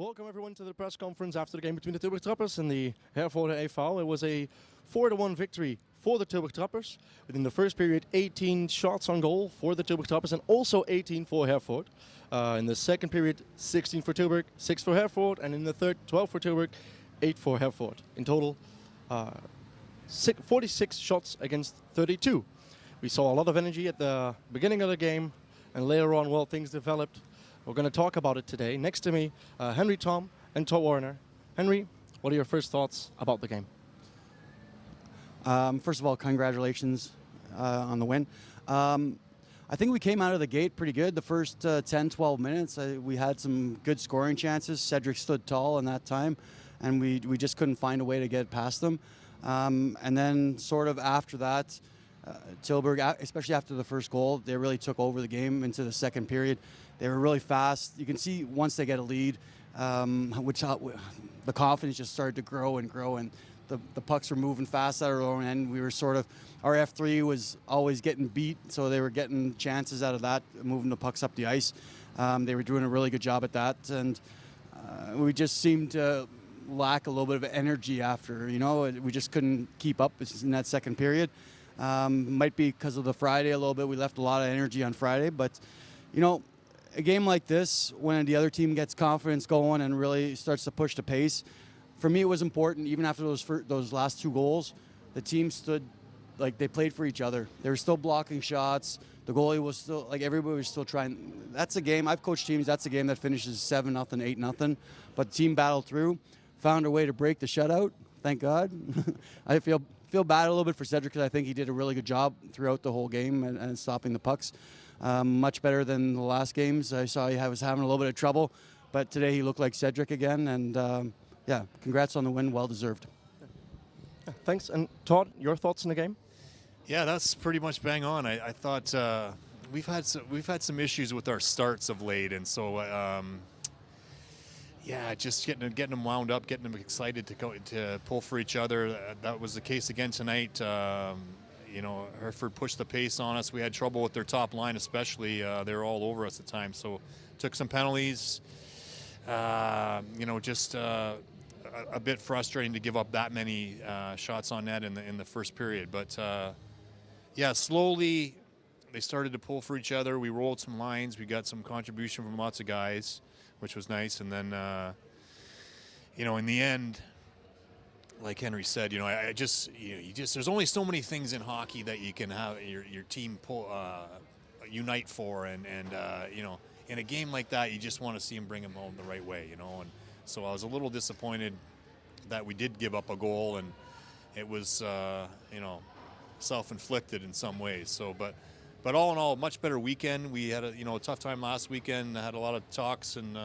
Welcome everyone to the press conference after the game between the Tilburg Trappers and the Herforder e.V. It was a 4-1 victory for the Tilburg Trappers. Within the first period, 18 shots on goal for the Tilburg Trappers and also 18 for Herforder. In the second period, 16 for Tilburg, 6 for Herforder, and in the third, 12 for Tilburg, 8 for Herforder. In total, 46 shots against 32. We saw a lot of energy at the beginning of the game, and later on, well, things developed. We're going to talk about it today. Next to me, Henry, Tom, and Todd Warner. Henry, what are your first thoughts about the game? First of all, congratulations on the win. I think we came out of the gate pretty good. The first 10-12 minutes, we had some good scoring chances. Cedric stood tall in that time, and we just couldn't find a way to get past them. And then sort of after that, Tilburg, especially after the first goal, they really took over the game into the second period. They were really fast. You can see once they get a lead, the confidence just started to grow and grow, and the pucks were moving fast at our own end. We were sort of, our F3 was always getting beat, so they were getting chances out of that, moving the pucks up the ice. They were doing a really good job at that, and we just seemed to lack a little bit of energy after. We just couldn't keep up in that second period. Might be because of the Friday a little bit. We left a lot of energy on Friday, but a game like this, when the other team gets confidence going and really starts to push the pace, for me it was important. Even after those last two goals, the team stood like they played for each other. They were still blocking shots. The goalie was still, like, everybody was still trying. That's a game. I've coached teams. That's a game that finishes 7-0, 8-0. But the team battled through, found a way to break the shutout. Thank God. I feel bad a little bit for Cedric because I think he did a really good job throughout the whole game and stopping the pucks. Much better than the last games. I saw he was having a little bit of trouble, but today he looked like Cedric again. And yeah, congrats on the win. Well deserved. Yeah, thanks. And Todd, your thoughts on the game? Yeah, that's pretty much bang on. I thought we've had some issues with our starts of late, and so. Yeah, just getting them wound up, getting them excited to pull for each other. That was the case again tonight. Hereford pushed the pace on us. We had trouble with their top line, especially. They were all over us at times. So took some penalties. Just a bit frustrating to give up that many shots on net in the first period. But yeah, slowly they started to pull for each other. We rolled some lines. We got some contribution from lots of guys, which was nice. And then, in the end, like Henry said, there's only so many things in hockey that you can have your team unite for. And in a game like that, you just want to see them bring them home the right way, And so I was a little disappointed that we did give up a goal, and it was, self-inflicted in some ways. So, But all in all, much better weekend. We had a tough time last weekend. I had a lot of talks and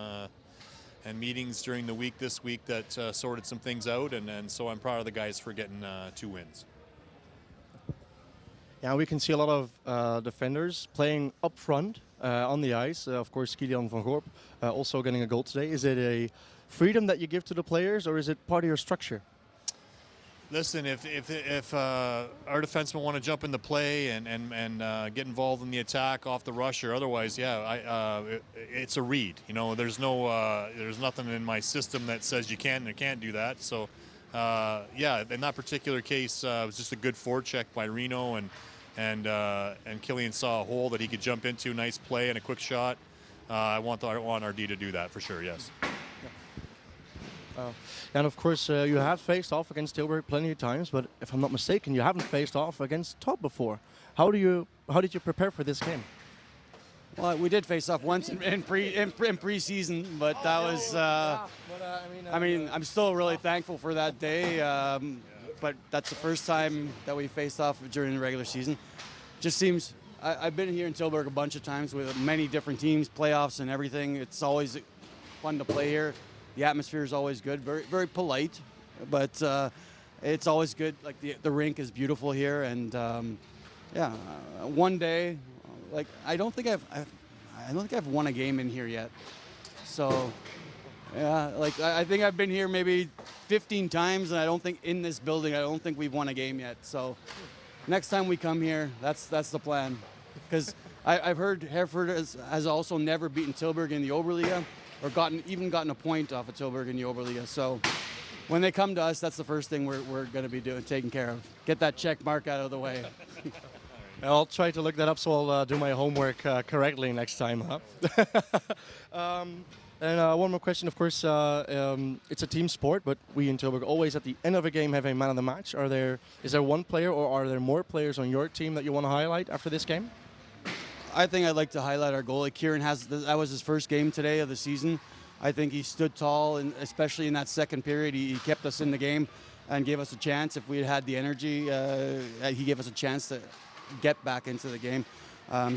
meetings during the week this week that sorted some things out, and so I'm proud of the guys for getting 2 wins. Yeah, we can see a lot of defenders playing up front on the ice. Of course, Kilian van Gorp also getting a goal today. Is it a freedom that you give to the players, or is it part of your structure? Listen, if our defensemen want to jump into play and get involved in the attack off the rush or otherwise, it's a read. There's nothing in my system that says you can or can't do that. So, in that particular case, it was just a good forecheck by Reno, and Killian saw a hole that he could jump into. Nice play and a quick shot. I want RD to do that for sure. Yes. And of course, you have faced off against Tilburg plenty of times, but if I'm not mistaken, you haven't faced off against Todd before. How did you prepare for this game? Well, we did face off once in preseason, but that was. I'm still really thankful for that day. But that's the first time that we faced off during the regular season. Just seems. I've been here in Tilburg a bunch of times with many different teams, playoffs and everything. It's always fun to play here. The atmosphere is always good, very, very polite, but it's always good. Like the rink is beautiful here, and one day, like I don't think I've won a game in here yet. So, yeah, like I think I've been here maybe 15 times, and I don't think in this building we've won a game yet. So, next time we come here, that's the plan, because I've heard Hereford has also never beaten Tilburg in the Oberliga. or even gotten a point off of Tilburg in the Oberliga. So when they come to us, that's the first thing we're going to be taking care of. Get that check mark out of the way. I'll try to look that up, so I'll do my homework correctly next time. Huh? And one more question, of course. It's a team sport, but we in Tilburg always at the end of a game have a man of the match. Is there one player, or are there more players on your team that you want to highlight after this game? I think I'd like to highlight our goalie. Kieran that was his first game today of the season. I think he stood tall, and especially in that second period, he kept us in the game and gave us a chance. If we had the energy, he gave us a chance to get back into the game.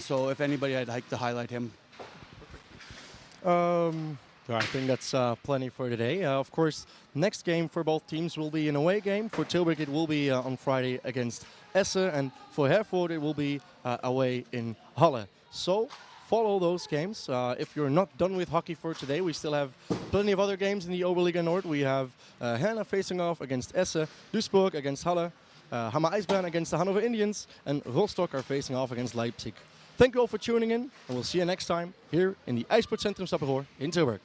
So if anybody, I'd like to highlight him. I think that's plenty for today. Of course, next game for both teams will be an away game. For Tilburg, it will be on Friday against Essen, and for Herforder, it will be away in Halle. So follow those games. If you're not done with hockey for today, we still have plenty of other games in the Oberliga-Nord. We have Herne facing off against Essen, Duisburg against Halle, Hammer Eisbären against the Hannover Indians, and Rostock are facing off against Leipzig. Thank you all for tuning in, and we'll see you next time here in the IJsportcentrum Stapelhoor in Tilburg.